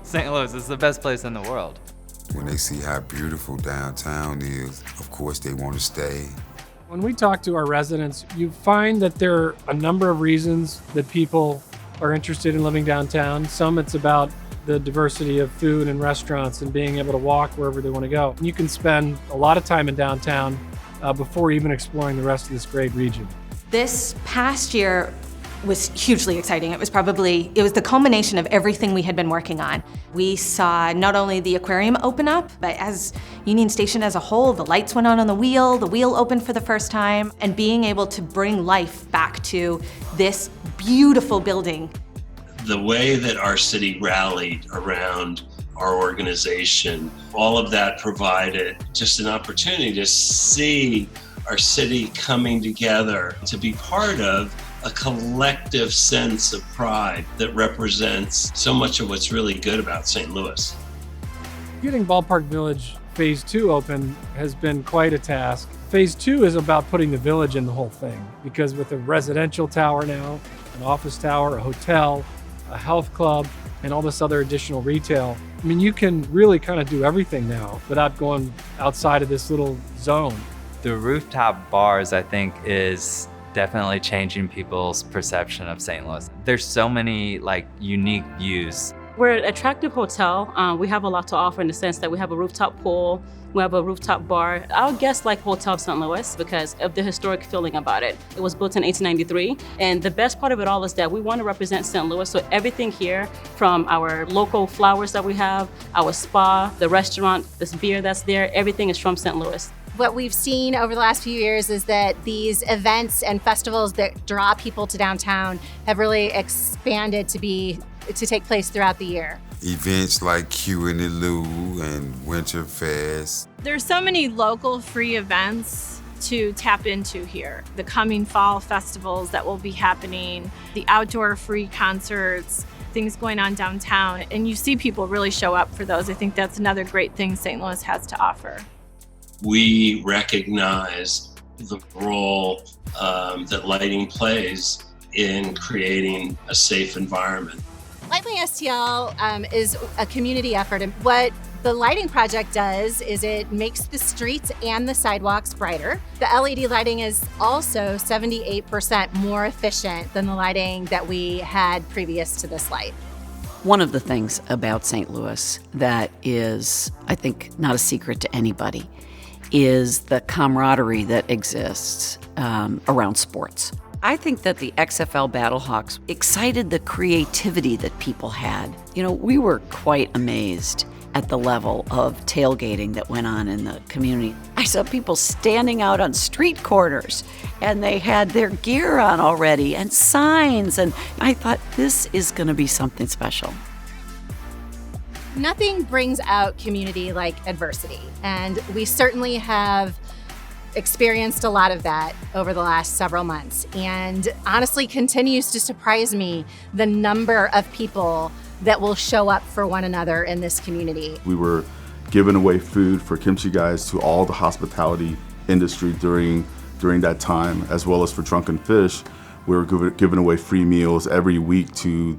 St. Louis is the best place in the world. When they see how beautiful downtown is, of course they want to stay. When we talk to our residents, you find that there are a number of reasons that people are interested in living downtown. Some it's about the diversity of food and restaurants and being able to walk wherever they want to go. You can spend a lot of time in downtown before even exploring the rest of this great region. This past year was hugely exciting. It was the culmination of everything we had been working on. We saw not only the aquarium open up, but as Union Station as a whole, the lights went on the wheel opened for the first time, and being able to bring life back to this beautiful building. The way that our city rallied around our organization, all of that provided just an opportunity to see our city coming together, to be part of a collective sense of pride that represents so much of what's really good about St. Louis. Getting Ballpark Village Phase 2 open has been quite a task. Phase 2 is about putting the village in the whole thing, because with a residential tower now, an office tower, a hotel, a health club, and all this other additional retail, I mean, you can really kind of do everything now without going outside of this little zone. The rooftop bars, I think, is definitely changing people's perception of St. Louis. There's so many unique views. We're an attractive hotel. We have a lot to offer in the sense that we have a rooftop pool, we have a rooftop bar. Our guests like Hotel of St. Louis because of the historic feeling about it. It was built in 1893, and the best part of it all is that we want to represent St. Louis, so everything here, from our local flowers that we have, our spa, the restaurant, this beer that's there, everything is from St. Louis. What we've seen over the last few years is that these events and festivals that draw people to downtown have really expanded to take place throughout the year. Events like Q in the Lou and Winterfest. There's so many local free events to tap into here. The coming fall festivals that will be happening, the outdoor free concerts, things going on downtown, and you see people really show up for those. I think that's another great thing St. Louis has to offer. We recognize the role that lighting plays in creating a safe environment. Light My STL is a community effort, and what the lighting project does is it makes the streets and the sidewalks brighter. The LED lighting is also 78% more efficient than the lighting that we had previous to this light. One of the things about St. Louis that is, I think, not a secret to anybody is the camaraderie that exists around sports. I think that the XFL Battlehawks excited the creativity that people had. You know, we were quite amazed at the level of tailgating that went on in the community. I saw people standing out on street corners, and they had their gear on already and signs, and I thought, this is going to be something special. Nothing brings out community like adversity, and we certainly have experienced a lot of that over the last several months, and honestly continues to surprise me the number of people that will show up for one another in this community. We were giving away food for Kimchi Guys to all the hospitality industry during that time, as well as for Drunken Fish. We were giving away free meals every week to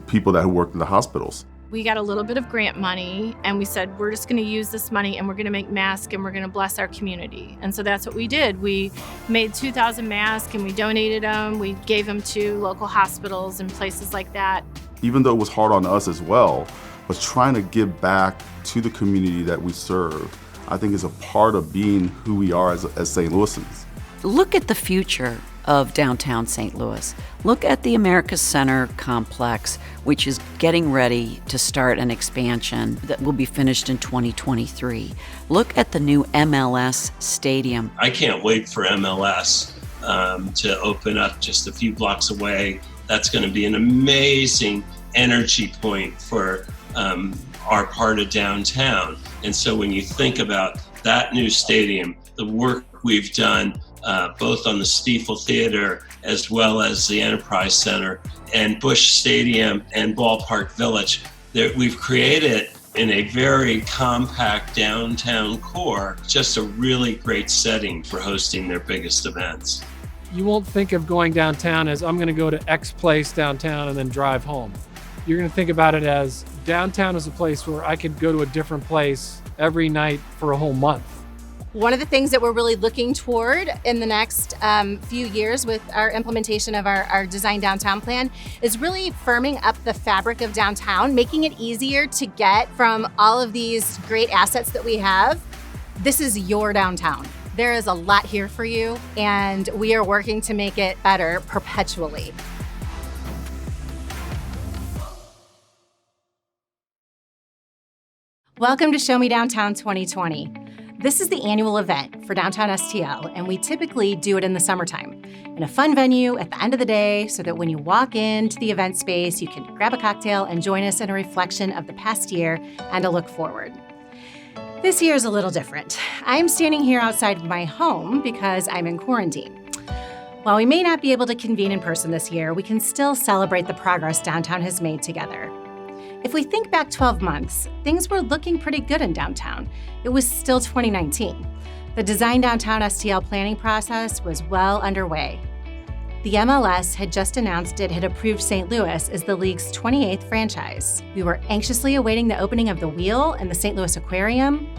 people that worked in the hospitals. We got a little bit of grant money, and we said, we're just gonna use this money and we're gonna make masks and we're gonna bless our community. And so that's what we did. We made 2,000 masks and we donated them. We gave them to local hospitals and places like that. Even though it was hard on us as well, was trying to give back to the community that we serve, I think is a part of being who we are as St. Louisans. Look at the future of downtown St. Louis. Look at the America Center complex, which is getting ready to start an expansion that will be finished in 2023. Look at the new MLS stadium. I can't wait for MLS to open up just a few blocks away. That's going to be an amazing energy point for our part of downtown. And so when you think about that new stadium, the work we've done both on the Stiefel Theater as well as the Enterprise Center and Busch Stadium and Ballpark Village, that we've created in a very compact downtown core, just a really great setting for hosting their biggest events. You won't think of going downtown as I'm going to go to X place downtown and then drive home. you're going to think about it as downtown is a place where I could go to a different place every night for a whole month. One of the things that we're really looking toward in the next few years with our implementation of our Design Downtown plan is really firming up the fabric of downtown, making it easier to get from all of these great assets that we have. This is your downtown. There is a lot here for you, and we are working to make it better perpetually. Welcome to Show Me Downtown 2020. This is the annual event for Downtown STL, and we typically do it in the summertime in a fun venue at the end of the day so that when you walk into the event space, you can grab a cocktail and join us in a reflection of the past year and a look forward. This year is a little different. I am standing here outside of my home because I'm in quarantine. While we may not be able to convene in person this year, we can still celebrate the progress downtown has made together. If we think back 12 months, things were looking pretty good in downtown. It was still 2019. The Design Downtown STL planning process was well underway. The MLS had just announced it had approved St. Louis as the league's 28th franchise. We were anxiously awaiting the opening of the Wheel and the St. Louis Aquarium.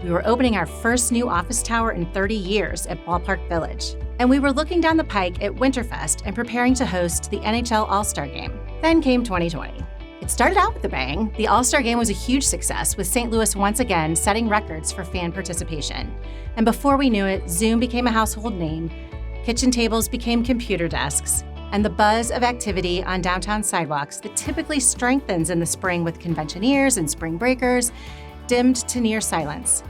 We were opening our first new office tower in 30 years at Ballpark Village. And we were looking down the pike at Winterfest and preparing to host the NHL All-Star Game. Then came 2020. It started out with a bang. The All-Star Game was a huge success, with St. Louis once again setting records for fan participation. And before we knew it, Zoom became a household name, kitchen tables became computer desks, and the buzz of activity on downtown sidewalks that typically strengthens in the spring with conventioneers and spring breakers dimmed to near silence.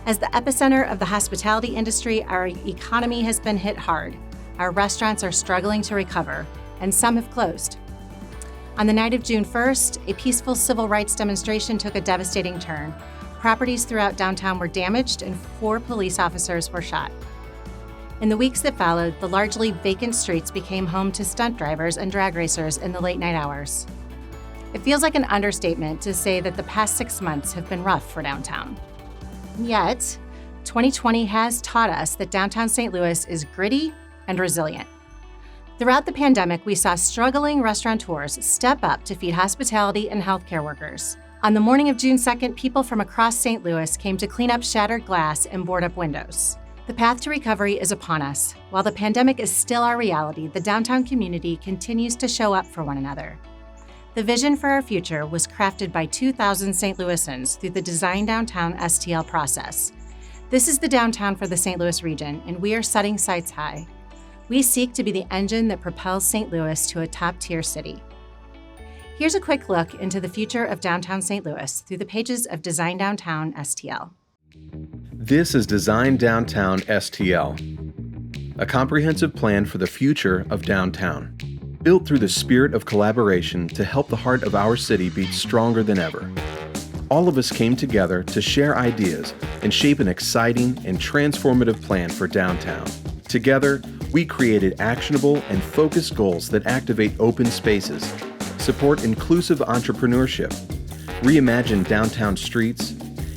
As the epicenter of the hospitality industry, our economy has been hit hard. Our restaurants are struggling to recover, and some have closed. On the night of June 1st, a peaceful civil rights demonstration took a devastating turn. Properties throughout downtown were damaged and 4 police officers were shot. In the weeks that followed, the largely vacant streets became home to stunt drivers and drag racers in the late night hours. It feels like an understatement to say that the past 6 months have been rough for downtown. Yet, 2020 has taught us that downtown St. Louis is gritty and resilient. Throughout the pandemic, we saw struggling restaurateurs step up to feed hospitality and healthcare workers. On the morning of June 2nd, people from across St. Louis came to clean up shattered glass and board up windows. The path to recovery is upon us. While the pandemic is still our reality, the downtown community continues to show up for one another. The vision for our future was crafted by 2,000 St. Louisans through the Design Downtown STL process. This is the downtown for the St. Louis region, and we are setting sights high. We seek to be the engine that propels St. Louis to a top-tier city. Here's a quick look into the future of downtown St. Louis through the pages of Design Downtown STL. This is Design Downtown STL, a comprehensive plan for the future of downtown, built through the spirit of collaboration to help the heart of our city beat stronger than ever. All of us came together to share ideas and shape an exciting and transformative plan for downtown. Together, we created actionable and focused goals that activate open spaces, support inclusive entrepreneurship, reimagine downtown streets,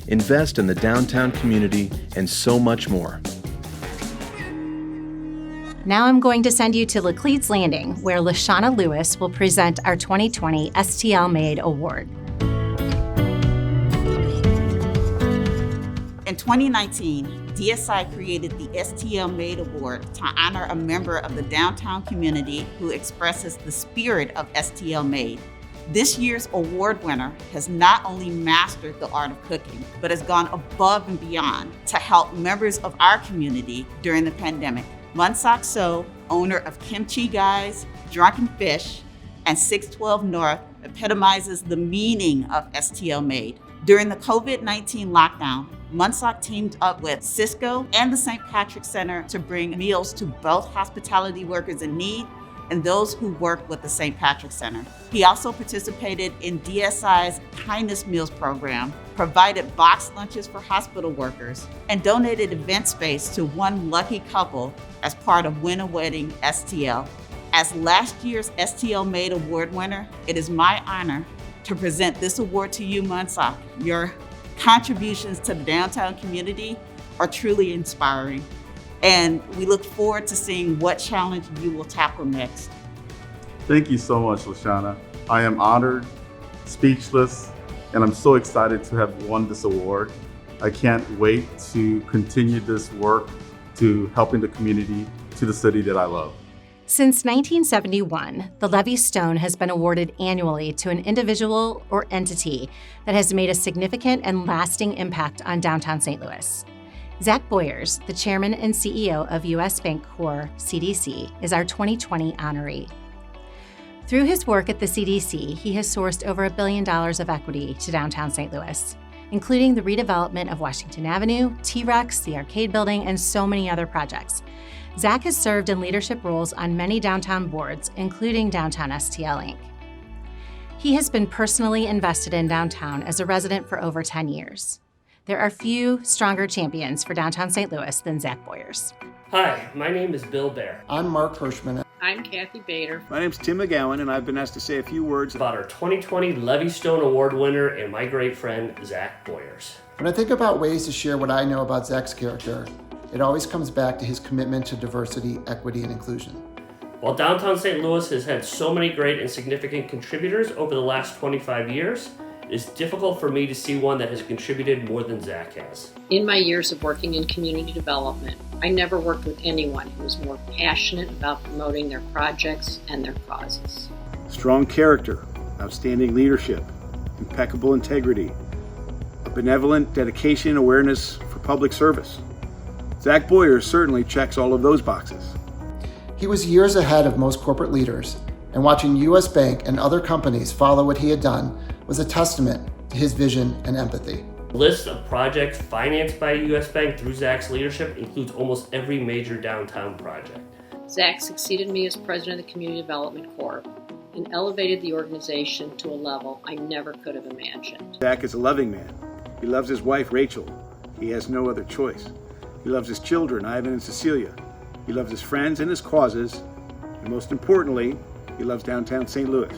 invest in the downtown community, and so much more. Now I'm going to send you to Laclede's Landing, where Lashana Lewis will present our 2020 STLMade Award. In 2019, DSI created the STLMade Award to honor a member of the downtown community who expresses the spirit of STLMade. This year's award winner has not only mastered the art of cooking, but has gone above and beyond to help members of our community during the pandemic. Munsok So, owner of Kimchi Guys, Drunken Fish, and 612 North, epitomizes the meaning of STLMade. During the COVID-19 lockdown, Munsok teamed up with Cisco and the St. Patrick's Center to bring meals to both hospitality workers in need and those who work with the St. Patrick's Center. He also participated in DSI's Kindness Meals program, provided boxed lunches for hospital workers, and donated event space to one lucky couple as part of Win a Wedding STL. As last year's STLMade Award winner, it is my honor to present this award to you, Munsok. Your contributions to the downtown community are truly inspiring, and we look forward to seeing what challenge you will tackle next. Thank you so much, Lashana. I am honored, speechless, and I'm so excited to have won this award. I can't wait to continue this work to helping the community, to the city that I love. Since 1971, the Levee Stone has been awarded annually to an individual or entity that has made a significant and lasting impact on downtown St. Louis. Zack Boyers, the chairman and CEO of U.S. Bank Corp. CDC, is our 2020 honoree. Through his work at the CDC, he has sourced over $1 billion of equity to downtown St. Louis, including the redevelopment of Washington Avenue, T-Rex, the Arcade Building, and so many other projects. Zack has served in leadership roles on many downtown boards, including Downtown STL Inc. He has been personally invested in downtown as a resident for over 10 years. There are few stronger champions for downtown St. Louis than Zack Boyers. Hi, my name is Bill Bear. I'm Mark Hirschman. I'm Kathy Bader. My name's Tim McGowan, and I've been asked to say a few words about our 2020 Levee Stone Award winner and my great friend, Zack Boyers. When I think about ways to share what I know about Zack's character, it always comes back to his commitment to diversity, equity, and inclusion. While downtown St. Louis has had so many great and significant contributors over the last 25 years, it is difficult for me to see one that has contributed more than Zack has. In my years of working in community development, I never worked with anyone who was more passionate about promoting their projects and their causes. Strong character, outstanding leadership, impeccable integrity, a benevolent dedication and awareness for public service. Zack Boyers certainly checks all of those boxes. He was years ahead of most corporate leaders, and watching U.S. Bank and other companies follow what he had done was a testament to his vision and empathy. The list of projects financed by U.S. Bank through Zack's leadership includes almost every major downtown project. Zack succeeded me as president of the Community Development Corp. And elevated the organization to a level I never could have imagined. Zack is a loving man. He loves his wife, Rachel. He has no other choice. He loves his children, Ivan and Cecilia. He loves his friends and his causes. And most importantly, he loves downtown St. Louis.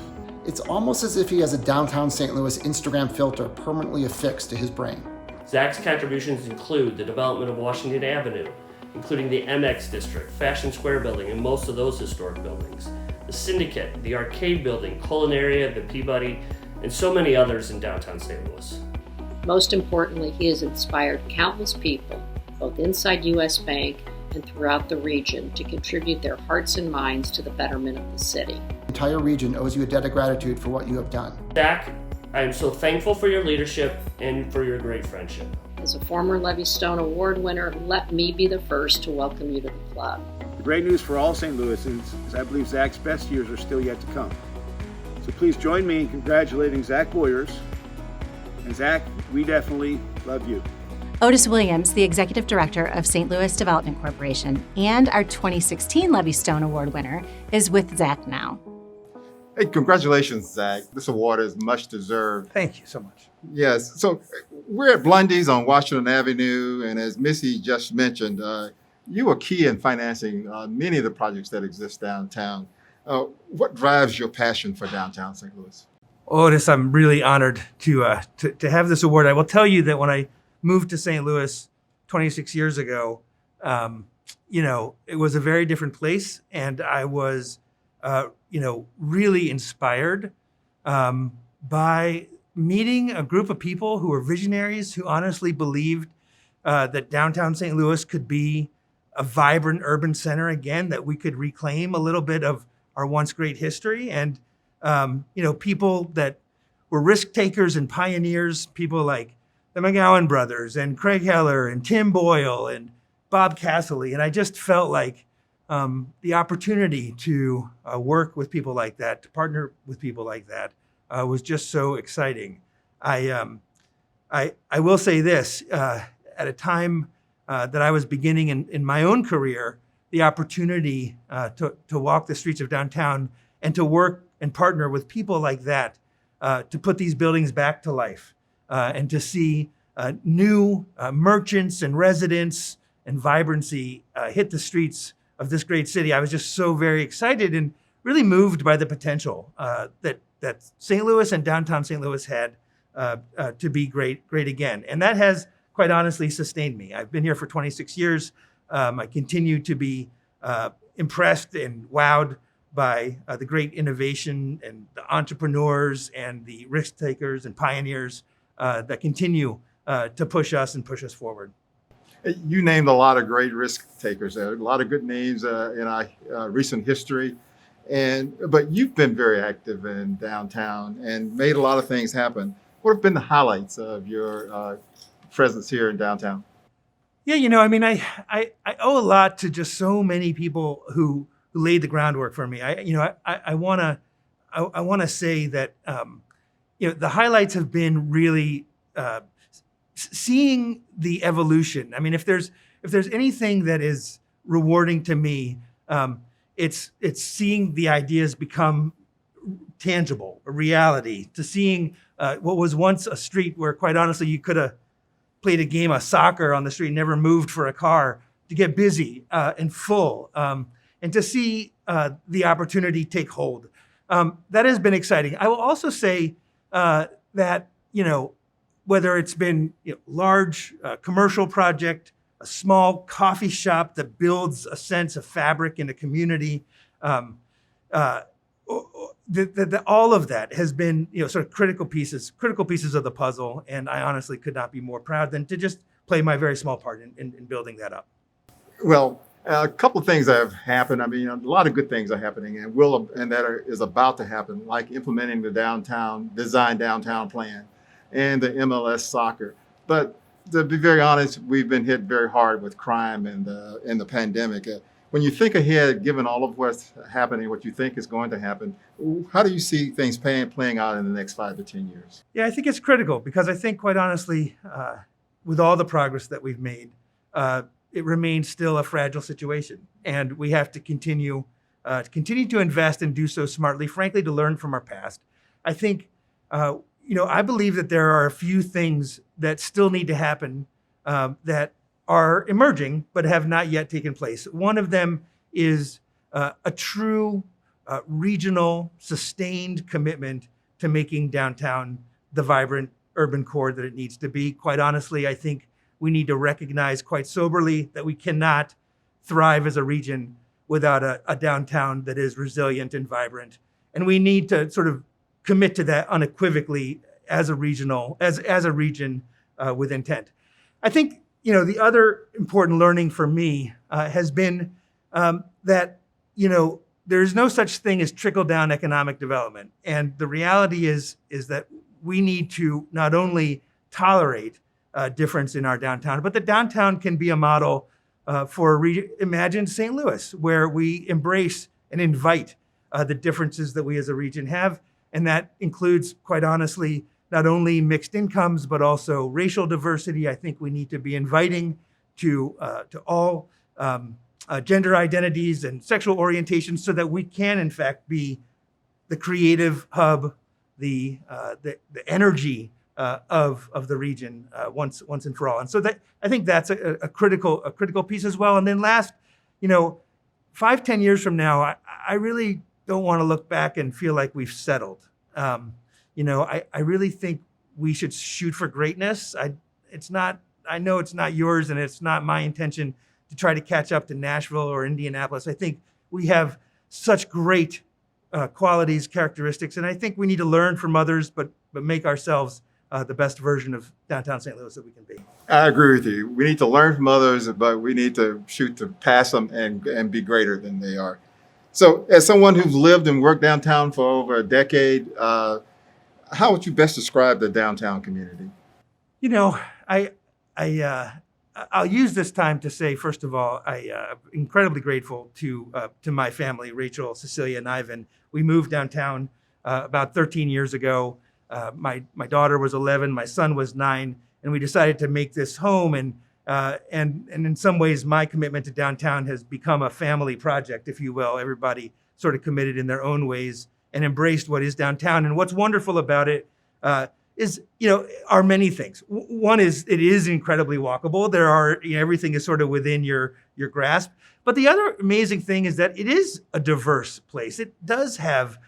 It's almost as if he has a downtown St. Louis Instagram filter permanently affixed to his brain. Zack's contributions include the development of Washington Avenue, including the MX District, Fashion Square Building, and most of those historic buildings, the Syndicate, the Arcade Building, Culinaria, the Peabody, and so many others in downtown St. Louis. Most importantly, he has inspired countless people, both inside U.S. Bank and throughout the region, to contribute their hearts and minds to the betterment of the city. The entire region owes you a debt of gratitude for what you have done. Zack, I am so thankful for your leadership and for your great friendship. As a former Levee Stone Award winner, let me be the first to welcome you to the club. The great news for all St. Louisans is I believe Zack's best years are still yet to come. So please join me in congratulating Zack Boyers. And Zack, we definitely love you. Otis Williams, the executive director of St. Louis Development Corporation and our 2016 Levee Stone Award winner, is with Zack now. Hey, congratulations, Zack. This award is much deserved. Thank you so much. Yes, so we're at Blundy's on Washington Avenue, and as Missy just mentioned, you were key in financing many of the projects that exist downtown. What drives your passion for downtown St. Louis? Otis, I'm really honored to have this award. I will tell you that when I moved to St. Louis 26 years ago, it was a very different place, and I was, really inspired by meeting a group of people who were visionaries, who honestly believed that downtown St. Louis could be a vibrant urban center again, that we could reclaim a little bit of our once great history, and people that were risk takers and pioneers, people like the McGowan brothers and Craig Heller and Tim Boyle and Bob Casserly. And I just felt like the opportunity to work with people like that, to partner with people like that, was just so exciting. I will say this, at a time that I was beginning in my own career, the opportunity to walk the streets of downtown and to work and partner with people like that, to put these buildings back to life, and to see new merchants and residents and vibrancy hit the streets of this great city. I was just so very excited and really moved by the potential that St. Louis and downtown St. Louis had to be great again. And that has quite honestly sustained me. I've been here for 26 years. I continue to be impressed and wowed by the great innovation and the entrepreneurs and the risk takers and pioneers that continue to push us and push us forward. You named a lot of great risk takers there, a lot of good names in our recent history. But you've been very active in downtown and made a lot of things happen. What have been the highlights of your presence here in downtown? Yeah, I owe a lot to just so many people who laid the groundwork for me. I want to say that the highlights have been really seeing the evolution. I mean, if there's anything that is rewarding to me, it's seeing the ideas become tangible, a reality. To seeing what was once a street where, quite honestly, you could have played a game of soccer on the street, never moved for a car, to get busy and full, and to see the opportunity take hold. That has been exciting. I will also say that, whether it's been large commercial project, a small coffee shop that builds a sense of fabric in a community, all of that has been sort of critical pieces of the puzzle, and I honestly could not be more proud than to just play my very small part in building that up. Well, a couple of things that have happened. I mean, a lot of good things are happening and is about to happen, like implementing the Design Downtown plan and the MLS soccer. But to be very honest, we've been hit very hard with crime and the pandemic. When you think ahead, given all of what's happening, what you think is going to happen, how do you see things playing out in the next 5 to 10 years? Yeah, I think it's critical because I think, quite honestly, with all the progress that we've made, it remains still a fragile situation, and we have to continue to invest and do so smartly. Frankly, to learn from our past. I think, I believe that there are a few things that still need to happen that are emerging but have not yet taken place. One of them is a true regional, sustained commitment to making downtown the vibrant urban core that it needs to be. Quite honestly, I think we need to recognize quite soberly that we cannot thrive as a region without a downtown that is resilient and vibrant. And we need to sort of commit to that unequivocally as a region with intent. I think, the other important learning for me has been that, there's no such thing as trickle-down economic development. And the reality is that we need to not only tolerate difference in our downtown, but the downtown can be a model for reimagined St. Louis, where we embrace and invite the differences that we as a region have. And that includes, quite honestly, not only mixed incomes, but also racial diversity. I think we need to be inviting to all gender identities and sexual orientations so that we can, in fact, be the creative hub, the energy of the region once and for all. And so that, I think that's a critical piece as well. And then last, 5-10 years from now, I really don't want to look back and feel like we've settled. I really think we should shoot for greatness. I know it's not yours and it's not my intention to try to catch up to Nashville or Indianapolis. I think we have such great qualities, characteristics, and I think we need to learn from others, but make ourselves the best version of downtown St. Louis that we can be. I agree with you. We need to learn from others, but we need to shoot to pass them and be greater than they are. So as someone who's lived and worked downtown for over a decade, how would you best describe the downtown community? I'll use this time to say, first of all, I'm incredibly grateful to my family, Rachel, Cecilia, and Ivan. We moved downtown about 13 years ago. My daughter was 11, my son was 9, and we decided to make this home. And in some ways, my commitment to downtown has become a family project, if you will. Everybody sort of committed in their own ways and embraced what is downtown. And what's wonderful about it are many things. One is it is incredibly walkable. There are everything is sort of within your grasp. But the other amazing thing is that it is a diverse place. It does have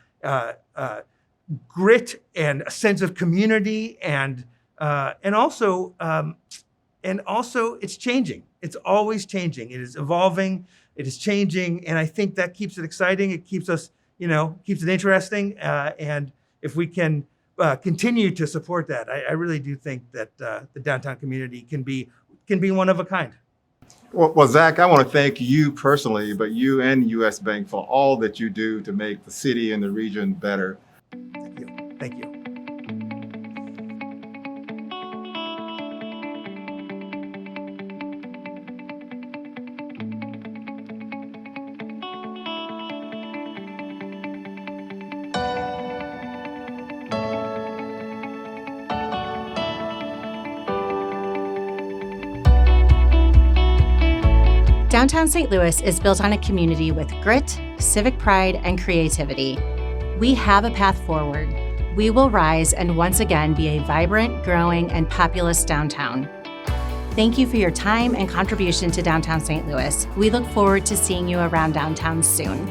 grit and a sense of community, and also it's changing. It's always changing. It is evolving. It is changing, and I think that keeps it exciting. It keeps us keeps it interesting. And if we can continue to support that, I really do think that the downtown community can be one of a kind. Well, Zack, I want to thank you personally, but you and U.S. Bank for all that you do to make the city and the region better. Thank you. Downtown St. Louis is built on a community with grit, civic pride, and creativity. We have a path forward. We will rise and once again be a vibrant, growing, and populous downtown. Thank you for your time and contribution to Downtown St. Louis. We look forward to seeing you around downtown soon.